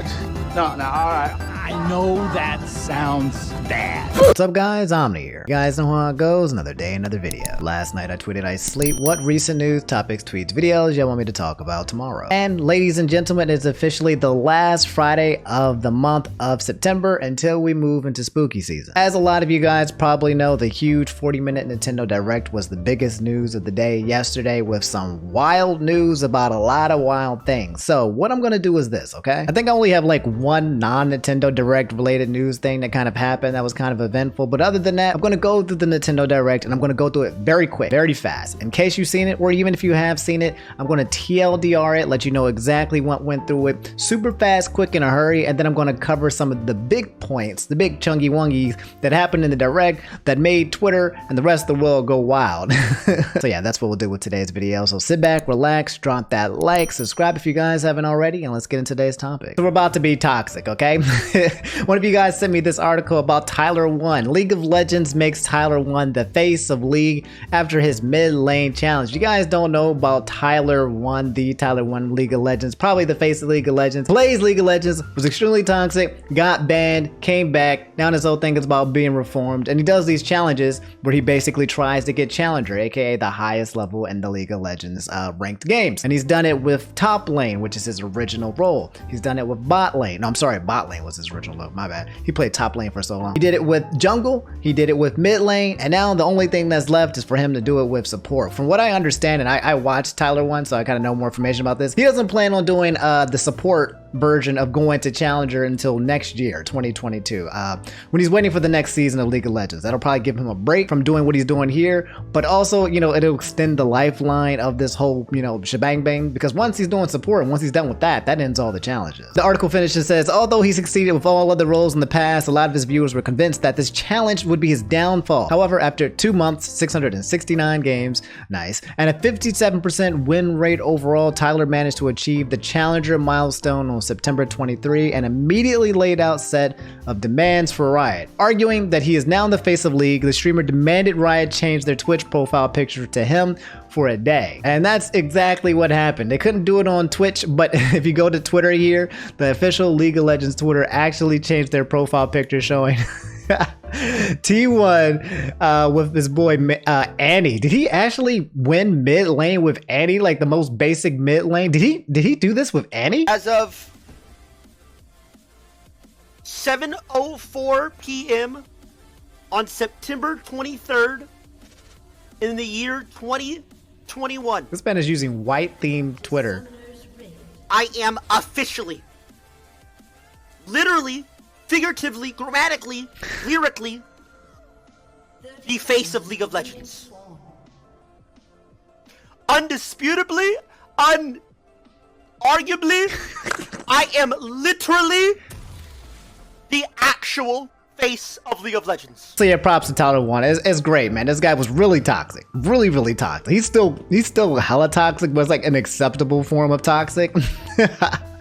what? No, alright. I know that sounds bad. What's up, guys? Omni here. You guys know how it goes. Another day, another video. Last night I tweeted I sleep what recent news, topics, tweets, videos y'all want me to talk about tomorrow. And ladies and gentlemen, it's officially the last Friday of the month of September until we move into spooky season. As a lot of you guys probably know, the huge 40-minute Nintendo Direct was the biggest news of the day yesterday, with some wild news about a lot of wild things. So what I'm gonna do is this, okay? I think I only have like one non-Nintendo Direct related news thing that kind of happened that was kind of eventful, but other than that, I'm gonna go through the Nintendo Direct and I'm gonna go through it very quick, very fast. In case you've seen it, or even if you have seen it, I'm gonna TLDR it, let you know exactly what went through it, super fast, quick, in a hurry, and then I'm gonna cover some of the big points, the big chungy wongies that happened in the Direct that made Twitter and the rest of the world go wild. So yeah, that's what we'll do with today's video. So sit back, relax, drop that like, subscribe if you guys haven't already, and let's get into today's topic. So we're about to be toxic, okay? One of you guys sent me this article about Tyler1. League of Legends makes Tyler1 the face of League after his mid lane challenge. You guys don't know about Tyler1, the Tyler1 League of Legends, probably the face of League of Legends. Plays League of Legends, was extremely toxic, got banned, came back. Now this whole thing is about being reformed, and he does these challenges where he basically tries to get Challenger, aka the highest level in the League of Legends ranked games. And he's done it with top lane, which is his original role. He's done it with bot lane. No, I'm sorry, bot lane was his original role, my bad. He played top lane for so long. He did it with jungle, he did it with mid lane, and now the only thing that's left is for him to do it with support. From what I understand, and I watched Tyler1, so I kind of know more information about this, he doesn't plan on doing the support version of going to Challenger until next year, 2022, when he's waiting for the next season of League of Legends. That'll probably give him a break from doing what he's doing here, but also, you know, it'll extend the lifeline of this whole, you know, shebang bang, because once he's doing support, and once he's done with that, that ends all the challenges. The article finishes, says, although he succeeded with all other roles in the past, a lot of his viewers were convinced that this challenge would be his downfall. However, after 2 months, 669 games, nice, and a 57% win rate overall, Tyler managed to achieve the Challenger milestone on September 23 and immediately laid out set of demands for Riot. Arguing that he is now in the face of League, the streamer demanded Riot change their Twitch profile picture to him for a day. And that's exactly what happened. They couldn't do it on Twitch, but if you go to Twitter here, the official League of Legends Twitter actually changed their profile picture showing T1 with this boy Annie. Did he actually win mid lane with Annie, like the most basic mid lane? Did he do this with Annie? As of 7:04 p.m. on September 23rd in the year 2021. This man is using white themed Twitter. I am officially, literally, figuratively, grammatically, lyrically, the face of League of Legends. Undisputably, arguably, I am literally the actual face of League of Legends. So yeah, props to Tyler1. It's great, man. This guy was really toxic. Really toxic. He's still hella toxic, but it's like an acceptable form of toxic.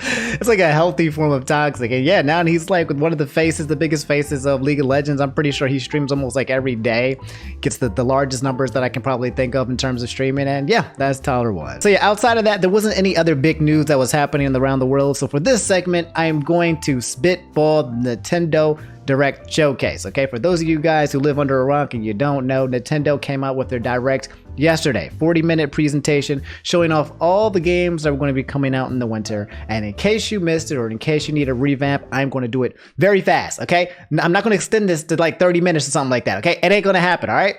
It's like a healthy form of toxic. And yeah, now he's like one of the faces, the biggest faces of League of Legends. I'm pretty sure he streams almost like every day. Gets the largest numbers that I can probably think of in terms of streaming. And yeah, that's Tyler1. So yeah, outside of that, there wasn't any other big news that was happening around the world. So for this segment, I am going to spitball Nintendo Direct Showcase. Okay, for those of you guys who live under a rock and you don't know, Nintendo came out with their Direct yesterday, 40-minute presentation showing off all the games that are going to be coming out in the winter. And in case you missed it, or in case you need a revamp, I'm going to do it very fast. Okay, I'm not going to extend this to like 30 minutes or something like that. Okay, it ain't going to happen. All right.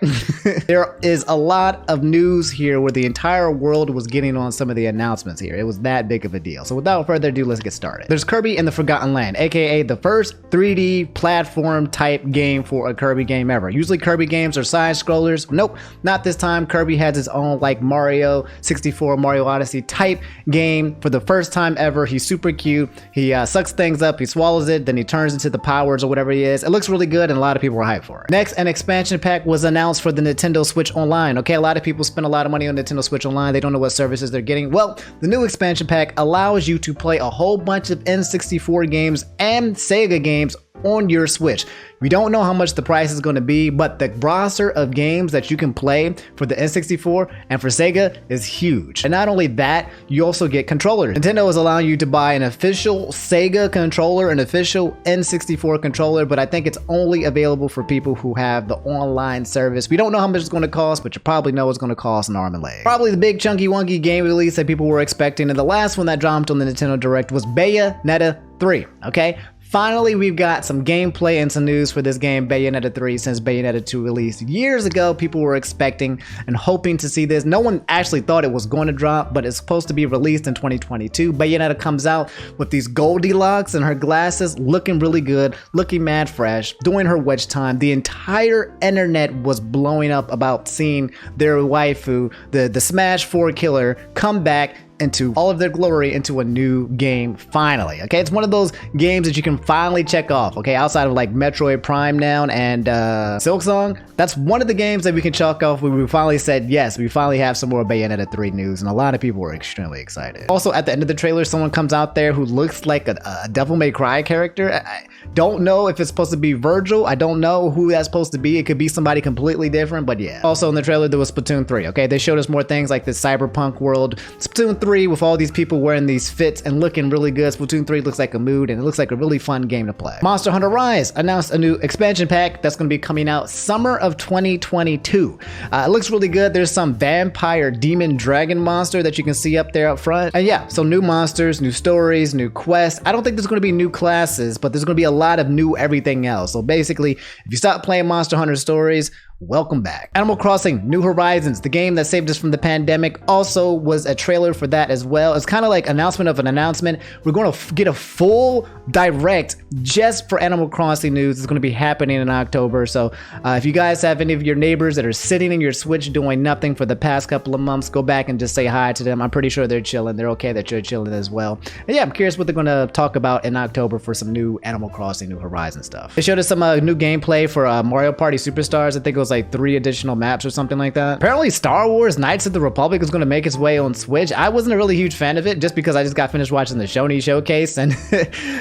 There is a lot of news here where the entire world was getting on some of the announcements here. It was that big of a deal. So without further ado, let's get started. There's Kirby and the Forgotten Land, aka the first 3D platform type game for a Kirby game ever. Usually Kirby games are side scrollers. Nope, not this time. Kirby has his own like Mario 64, Mario Odyssey type game for the first time ever. He's super cute. He sucks things up, he swallows it, then he turns into the powers or whatever he is. It looks really good and a lot of people are hyped for it. Next, an expansion pack was announced for the Nintendo Switch Online. Okay, a lot of people spend a lot of money on Nintendo Switch Online. They don't know what services they're getting. Well, the new expansion pack allows you to play a whole bunch of N64 games and Sega games on your Switch. We don't know how much the price is going to be, but the roster of games that you can play for the N64 and for Sega is huge. And not only that, you also get controllers. Nintendo is allowing you to buy an official Sega controller, an official N64 controller, but I think it's only available for people who have the online service. We don't know how much it's going to cost, but you probably know it's going to cost an arm and leg. Probably the big chunky wonky game release that people were expecting, and the last one that dropped on the Nintendo Direct was Bayonetta 3, okay? Finally, we've got some gameplay and some news for this game, Bayonetta 3, since Bayonetta 2 released years ago. People were expecting and hoping to see this. No one actually thought it was going to drop, but it's supposed to be released in 2022. Bayonetta comes out with these Goldilocks and her glasses, looking really good, looking mad fresh, doing her witch time. The entire internet was blowing up about seeing their waifu, the Smash 4 killer, come back into all of their glory into a new game finally. Okay, it's one of those games that you can finally check off. Okay, outside of like Metroid Prime now and Silksong, that's one of the games that we can chalk off where we finally said yes, we finally have some more Bayonetta 3 news, and a lot of people were extremely excited. Also, at the end of the trailer, someone comes out there who looks like a Devil May Cry character. I don't know if it's supposed to be Virgil. I don't know who that's supposed to be. It could be somebody completely different, but yeah. Also in the trailer, there was Splatoon 3. Okay, they showed us more things like this cyberpunk world. Splatoon 3 with all these people wearing these fits and looking really good. Splatoon 3 looks like a mood, and it looks like a really fun game to play. Monster Hunter Rise announced a new expansion pack that's going to be coming out summer of 2022. It looks really good. There's some vampire demon dragon monster that you can see up there up front. And yeah, so new monsters, new stories, new quests. I don't think there's going to be new classes, but there's going to be a lot of new everything else. So basically, if you stop playing Monster Hunter Stories, welcome back. Animal Crossing New Horizons, the game that saved us from the pandemic, also was a trailer for that as well. It's kind of like announcement of an announcement. We're going to get a full direct just for Animal Crossing news. It's going to be happening in October. So if you guys have any of your neighbors that are sitting in your Switch doing nothing for the past couple of months, go back and just say hi to them. I'm pretty sure they're chilling. They're okay that you're chilling as well. And yeah, I'm curious what they're going to talk about in October for some new Animal Crossing New Horizons stuff. They showed us some new gameplay for Mario Party Superstars. I think it was like 3 additional maps or something like that. Apparently Star Wars Knights of the Republic is going to make its way on Switch. I wasn't a really huge fan of it just because I just got finished watching the Shoney showcase, and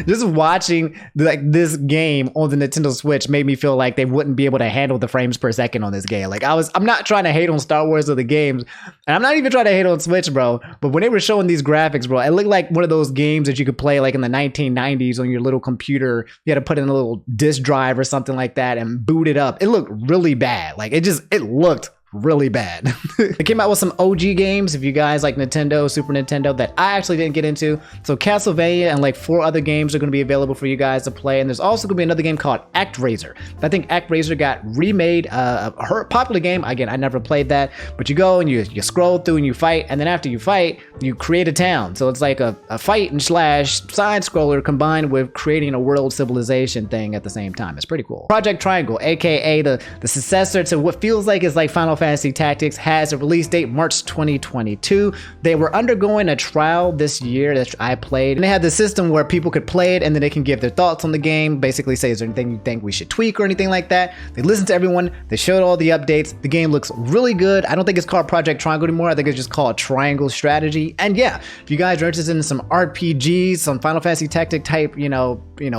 just watching like this game on the Nintendo Switch made me feel like they wouldn't be able to handle the frames per second on this game. Like I'm not trying to hate on Star Wars or the games, and I'm not even trying to hate on Switch, bro, but when they were showing these graphics, bro, it looked like one of those games that you could play like in the 1990s on your little computer. You had to put in a little disk drive or something like that and boot it up. It looked really bad. Like it looked really bad. They came out with some OG games, if you guys like Nintendo, Super Nintendo, that I actually didn't get into. So Castlevania and like 4 other games are going to be available for you guys to play. And there's also going to be another game called ActRaiser. I think ActRaiser got remade, a popular game. Again, I never played that, but you go and you scroll through and you fight, and then after you fight, you create a town. So it's like a fight and slash side scroller combined with creating a world civilization thing at the same time. It's pretty cool. Project Triangle, aka the successor to what feels like is like Final Fantasy Tactics, has a release date March 2022. They were undergoing a trial this year that I played, and they had the system where people could play it and then they can give their thoughts on the game, basically say, is there anything you think we should tweak or anything like that. They listened to everyone, they showed all the updates. The game looks really good. I don't think it's called Project Triangle anymore. I think it's just called Triangle Strategy. And yeah, if you guys are interested in some RPGs, some Final Fantasy Tactic type,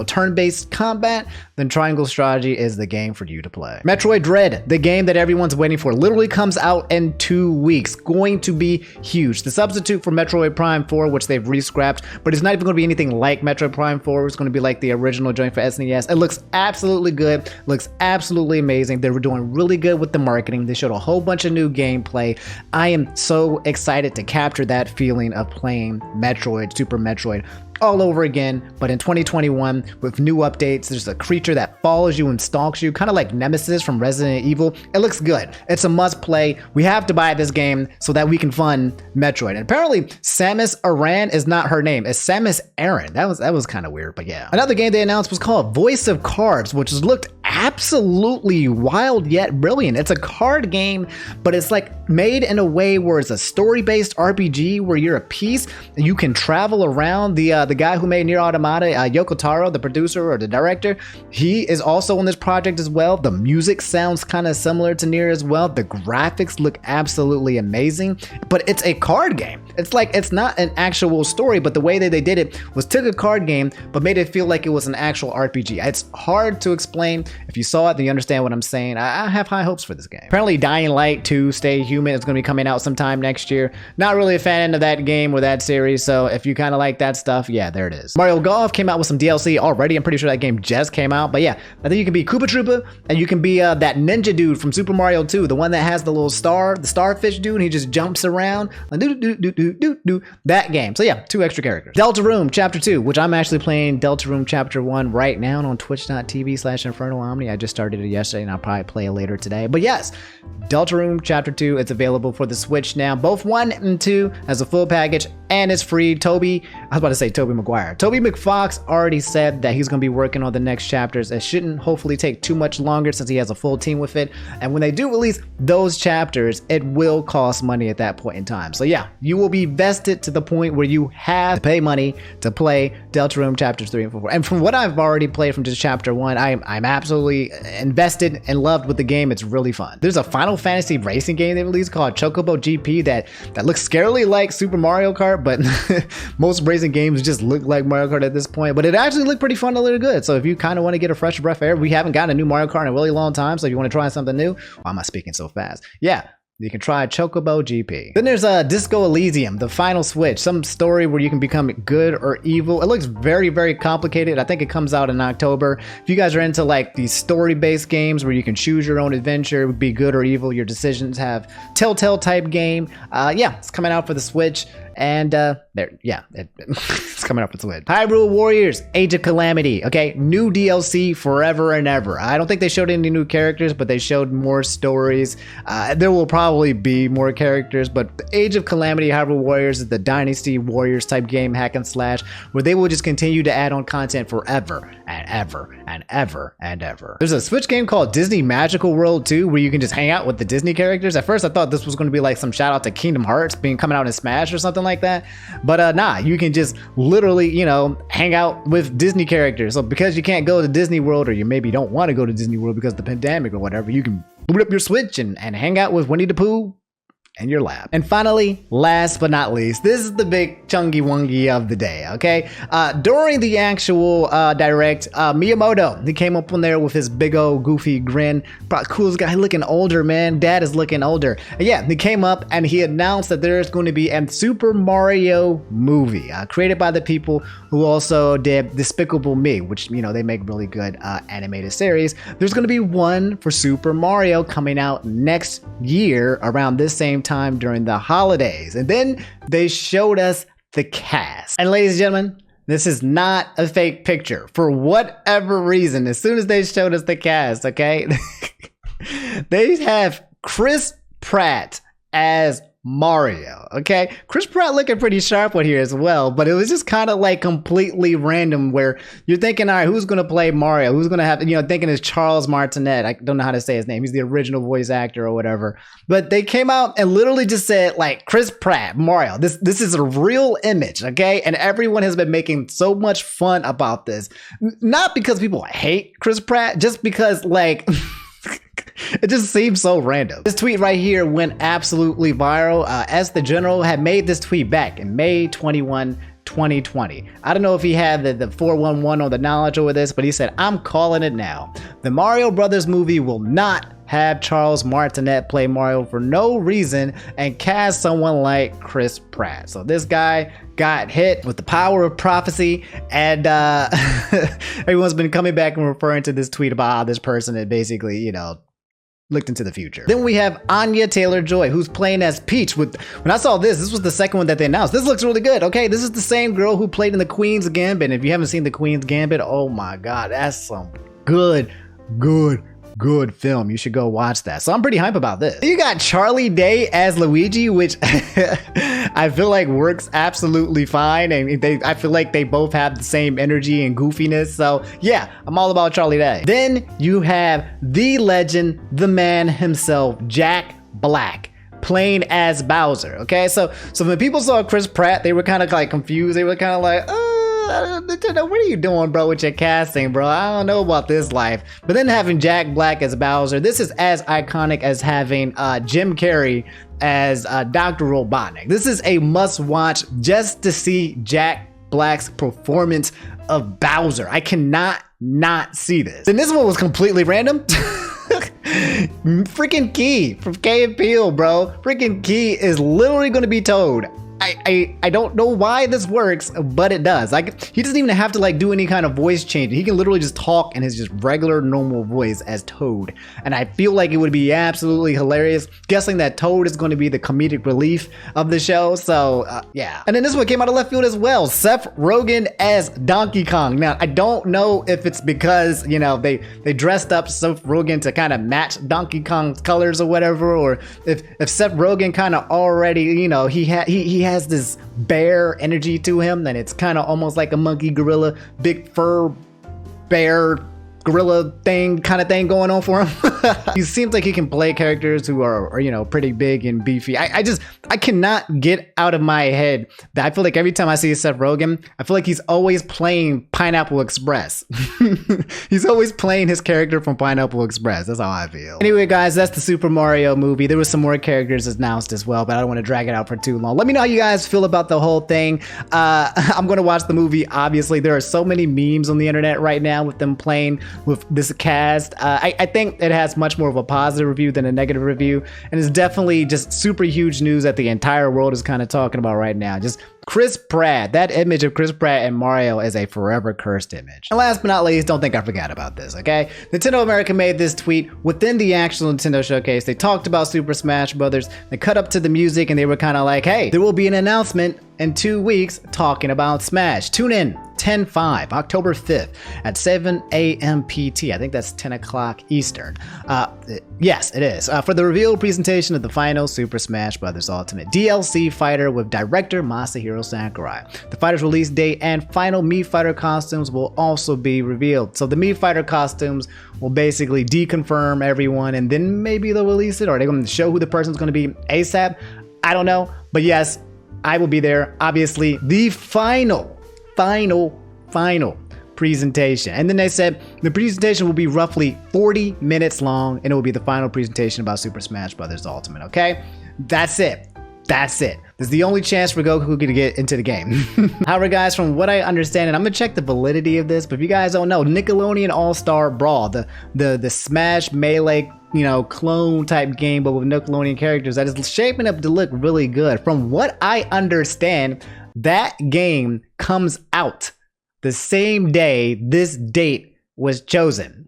turn-based combat, then Triangle Strategy is the game for you to play. Metroid Dread, the game that everyone's waiting for, literally comes out in 2 weeks. Going to be huge. The substitute for Metroid Prime 4, which they've re-scrapped, but it's not even going to be anything like Metroid Prime 4. It's going to be like the original joint for SNES. It looks absolutely good. Looks absolutely amazing. They were doing really good with the marketing. They showed a whole bunch of new gameplay. I am so excited to capture that feeling of playing Metroid, Super Metroid, all over again, but in 2021 with new updates. There's a creature that follows you and stalks you, kind of like Nemesis from Resident Evil. It looks good. It's a must play. We have to buy this game so that we can fund Metroid. And apparently Samus Aran is not her name. It's Samus Aran. That was kind of weird, but yeah. Another game they announced was called Voice of Cards, which looked absolutely wild yet brilliant. It's a card game, but it's like made in a way where it's a story-based RPG where you're a piece and you can travel around. The guy who made Nier Automata, Yoko Taro, the producer or the director, he is also on this project as well. The music sounds kind of similar to Nier as well. The graphics look absolutely amazing, but it's a card game. it's like it's not an actual story, but the way that they did it was took a card game but made it feel like it was an actual RPG. It's hard to explain. If you saw it, then you understand what I'm saying. I have high hopes for this game. Apparently Dying Light 2 Stay Human is going to be coming out sometime next year. Not really a fan of that game or that series, so if you kind of like that stuff, yeah, there it is. Mario Golf came out with some DLC already. I'm pretty sure that game just came out, but yeah, I think you can be Koopa Troopa, and you can be that ninja dude from Super Mario 2, the one that has the little star, the starfish dude, and he just jumps around. That game. So yeah, 2 extra characters. Deltarune Chapter 2, which I'm actually playing Deltarune Chapter 1 right now on twitch.tv/InfernalOmni. I just started it yesterday, and I'll probably play it later today. But yes, Deltarune Chapter 2, it's available for the Switch now. Both 1 and 2 as a full package, and it's free. I was about to say Tobey Maguire. Toby McFox already said that he's going to be working on the next chapters. It shouldn't hopefully take too much longer since he has a full team with it. And when they do release those chapters, it will cost money at that point in time. So yeah, you will be vested to the point where you have to pay money to play Deltarune Chapters 3 and 4. And from what I've already played from just Chapter 1, I'm absolutely invested and loved with the game. It's really fun. There's a Final Fantasy racing game they released called Chocobo GP that looks scarily like Super Mario Kart, but most racing games just look like Mario Kart at this point. But it actually looked pretty fun and really good. So if you kind of want to get a fresh breath of air, we haven't gotten a new Mario Kart in a really long time. So if you want to try something new, why am I speaking so fast? Yeah, you can try Chocobo GP. Then there's Disco Elysium, the final switch, some story where you can become good or evil. It looks very, very complicated. I think it comes out in October. If you guys are into like these story-based games where you can choose your own adventure, be good or evil, your decisions have Telltale type game. Yeah, it's coming out for the Switch. And it's coming up for Switch. Hyrule Warriors Age of Calamity. Okay, new DLC forever and ever. I don't think they showed any new characters, but they showed more stories. There will probably be more characters, but Age of Calamity Hyrule Warriors is the Dynasty Warriors type game, hack and slash, where they will just continue to add on content forever and ever and ever and ever. There's a Switch game called Disney Magical World 2 where you can just hang out with the Disney characters. At first I thought this was going to be like some shout out to Kingdom Hearts coming out in Smash or something like that, but nah, you can just literally, you know, hang out with Disney characters. So because you can't go to Disney World, or you maybe don't want to go to Disney World because of the pandemic or whatever, you can boot up your Switch and hang out with Winnie the Pooh and your lab. And finally, last but not least, this is the big chungy wungy of the day, okay? During the actual direct, Miyamoto, he came up on there with his big old goofy grin. Probably coolest guy, looking older, man. Dad is looking older. And yeah, he came up and he announced that there's going to be a Super Mario movie created by the people who also did Despicable Me, which, you know, they make really good animated series. There's going to be one for Super Mario coming out next year around this same time during the holidays. And then they showed us the cast. And ladies and gentlemen, this is not a fake picture. For whatever reason, as soon as they showed us the cast, okay, they have Chris Pratt as Mario, okay? Chris Pratt looking pretty sharp on here as well, but it was just kind of like completely random where you're thinking, all right, who's going to play Mario? Who's going to have, you know, thinking it's Charles Martinet. I don't know how to say his name. He's the original voice actor or whatever. But they came out and literally just said like Chris Pratt, Mario. This is a real image, okay? And everyone has been making so much fun about this. Not because people hate Chris Pratt, just because like it just seems so random. This tweet right here went absolutely viral. As the General had made this tweet back in May 21, 2020. I don't know if he had the 411 or the knowledge over this, but he said, I'm calling it now. The Mario Brothers movie will not have Charles Martinet play Mario for no reason and cast someone like Chris Pratt. So this guy got hit with the power of prophecy, and everyone's been coming back and referring to this tweet about how this person had basically, you know, looked into the future. Then we have Anya Taylor-Joy, who's playing as Peach. When I saw this was the second one that they announced. This looks really good, okay? This is the same girl who played in the Queen's Gambit. If you haven't seen the Queen's Gambit, oh my God, that's some good film. You should go watch that. So I'm pretty hype about this. You got Charlie Day as Luigi, which I feel like works absolutely fine. And I feel like they both have the same energy and goofiness. So yeah, I'm all about Charlie Day. Then you have the legend, the man himself, Jack Black, playing as Bowser. Okay, so when people saw Chris Pratt, they were kind of like confused. They were kind of like, Nintendo, what are you doing, bro, with your casting, bro? I don't know about this life. But then having Jack Black as Bowser, this is as iconic as having Jim Carrey as Dr. Robotnik. This is a must-watch just to see Jack Black's performance of Bowser. I cannot not see this. And this one was completely random. Freaking Key from Key and Peele, bro. Freaking Key is literally going to be Toad. I don't know why this works, but it does. Like, he doesn't even have to like do any kind of voice change. He can literally just talk in his just regular normal voice as Toad. And I feel like it would be absolutely hilarious. Guessing that Toad is going to be the comedic relief of the show. So yeah. And then this one came out of left field as well. Seth Rogen as Donkey Kong. Now, I don't know if it's because, you know, they dressed up Seth Rogen to kind of match Donkey Kong's colors or whatever, or if Seth Rogen kind of already, you know, he has this bear energy to him, and it's kind of almost like a monkey gorilla, big fur bear gorilla thing kind of thing going on for him. He seems like he can play characters who are you know, pretty big and beefy. I cannot get out of my head that I feel like every time I see Seth Rogen, I feel like he's always playing Pineapple Express. He's always playing his character from Pineapple Express. That's how I feel. Anyway, guys, that's the Super Mario movie. There was some more characters announced as well, but I don't want to drag it out for too long. Let me know how you guys feel about the whole thing. I'm going to watch the movie, obviously. There are so many memes on the internet right now with them playing with this cast. I think it has much more of a positive review than a negative review, and it's definitely just super huge news that the entire world is kind of talking about right now. Just Chris Pratt, that image of Chris Pratt and Mario is a forever cursed image. And last but not least, don't think I forgot about this, okay? Nintendo America made this tweet within the actual Nintendo showcase. They talked about Super Smash Brothers. They cut up to the music and they were kind of like, hey, there will be an announcement in 2 weeks talking about Smash. Tune in 10/5, October 5th at 7 a.m. PT. I think that's 10 o'clock Eastern. Yes, it is. For the reveal presentation of the final Super Smash Bros. Ultimate DLC fighter with director Masahiro Sakurai. The fighter's release date and final Mii Fighter costumes will also be revealed. So the Mii Fighter costumes will basically deconfirm everyone, and then maybe they'll release it, or they're going to show who the person's going to be ASAP. I don't know, but yes, I will be there. Obviously, the final presentation. And then they said the presentation will be roughly 40 minutes long, and it will be the final presentation about Super Smash Bros. Ultimate, okay? That's it. That's it. This is the only chance for Goku to get into the game. However, guys, from what I understand, and I'm gonna check the validity of this, but if you guys don't know, Nickelodeon All-Star Brawl, the Smash Melee, you know, clone type game, but with Nickelodeon characters, that is shaping up to look really good. From what I understand, that game comes out the same day this date was chosen.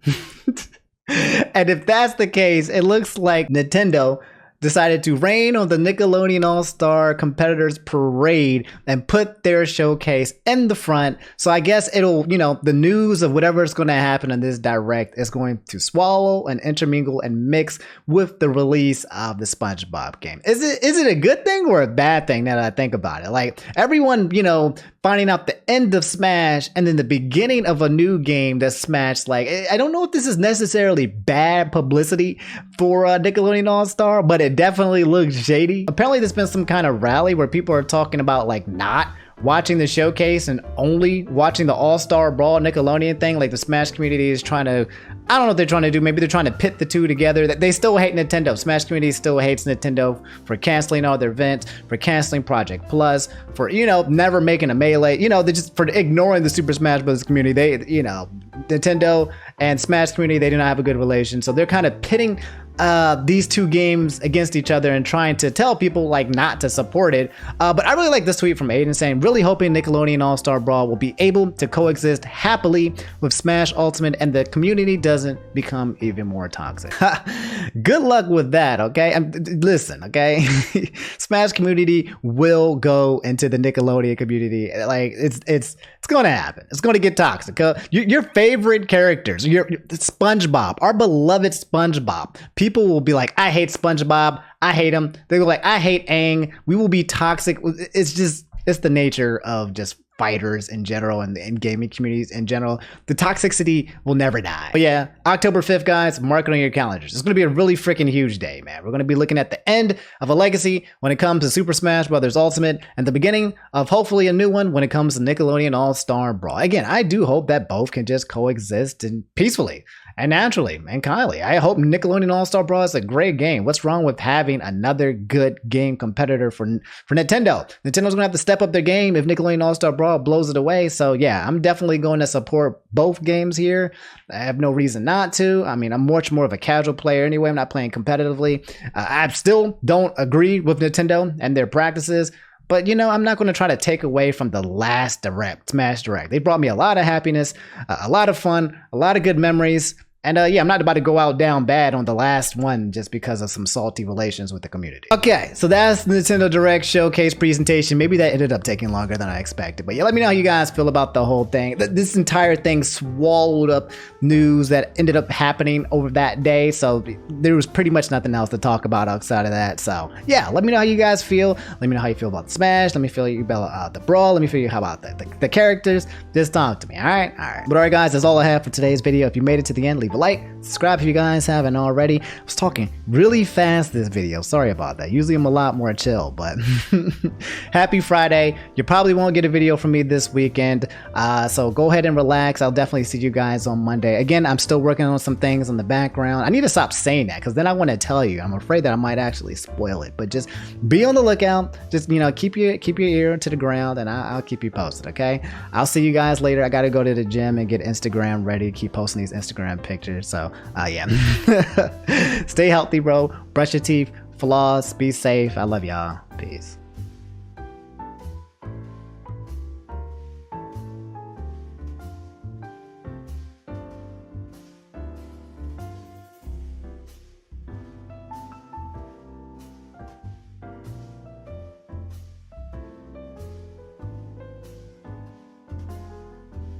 And if that's the case, it looks like Nintendo decided to rain on the Nickelodeon All-Star Competitors Parade and put their showcase in the front. So I guess it'll, you know, the news of whatever is going to happen in this direct is going to swallow and intermingle and mix with the release of the SpongeBob game. Is it a good thing or a bad thing now that I think about it? Like, everyone, you know, finding out the end of Smash and then the beginning of a new game that's Smash, like, I don't know if this is necessarily bad publicity for Nickelodeon All-Star, but it definitely looks shady. Apparently there's been some kind of rally where people are talking about like not watching the showcase and only watching the All-Star Brawl Nickelodeon thing. Like, the Smash community is trying to, I don't know what they're trying to do. Maybe they're trying to pit the two together. They still hate Nintendo. Smash community still hates Nintendo for canceling all their events, for canceling Project Plus, for, you know, never making a Melee, you know, they just for ignoring the Super Smash Bros. Community. They, you know, Nintendo and Smash community, they do not have a good relation. So they're kind of pitting these two games against each other and trying to tell people like not to support it. But I really like this tweet from Aiden saying, really hoping Nickelodeon All-Star Brawl will be able to coexist happily with Smash Ultimate and the community doesn't become even more toxic. Good luck with that, okay? Listen, okay? Smash community will go into the Nickelodeon community. Like, it's going to happen. It's going to get toxic. Your favorite characters, your SpongeBob, our beloved SpongeBob. People will be like, I hate SpongeBob. I hate him. They go like, I hate Aang. We will be toxic. It's the nature of just fighters in general and gaming communities in general. The toxicity will never die. But yeah, October 5th, guys, mark it on your calendars. It's going to be a really freaking huge day, man. We're going to be looking at the end of a legacy when it comes to Super Smash Bros. Ultimate and the beginning of hopefully a new one when it comes to Nickelodeon All-Star Brawl. Again, I do hope that both can just coexist and peacefully and naturally and kindly. I hope Nickelodeon All-Star Brawl is a great game. What's wrong with having another good game competitor for Nintendo? Nintendo's going to have to step up their game if Nickelodeon All-Star Brawl blows it away. So yeah, I'm definitely going to support both games here. I have no reason not to. I mean, I'm much more of a casual player anyway. I'm not playing competitively. I still don't agree with Nintendo and their practices. But, you know, I'm not going to try to take away from the last Direct, Smash Direct. They brought me a lot of happiness, a lot of fun, a lot of good memories. And yeah, I'm not about to go out down bad on the last one just because of some salty relations with the community. Okay, so that's the Nintendo Direct showcase presentation. Maybe that ended up taking longer than I expected. But yeah, let me know how you guys feel about the whole thing. This entire thing swallowed up news that ended up happening over that day. So there was pretty much nothing else to talk about outside of that. So yeah, let me know how you guys feel. Let me know how you feel about Smash. Let me feel you about the Brawl. Let me feel you how about the characters. Just talk to me, all right? All right. But all right, guys, that's all I have for today's video. If you made it to the end, leave a like, subscribe if you guys haven't already. I was talking really fast this video. Sorry about that. Usually I'm a lot more chill, but happy Friday. You probably won't get a video from me this weekend. So go ahead and relax. I'll definitely see you guys on Monday. Again, I'm still working on some things in the background. I need to stop saying that because then I want to tell you. I'm afraid that I might actually spoil it, but just be on the lookout. Just, you know, keep your ear to the ground and I'll keep you posted. Okay. I'll see you guys later. I got to go to the gym and get Instagram ready. Keep posting these Instagram pictures. So yeah. Stay healthy, bro. Brush your teeth, floss, be safe. I love y'all. Peace.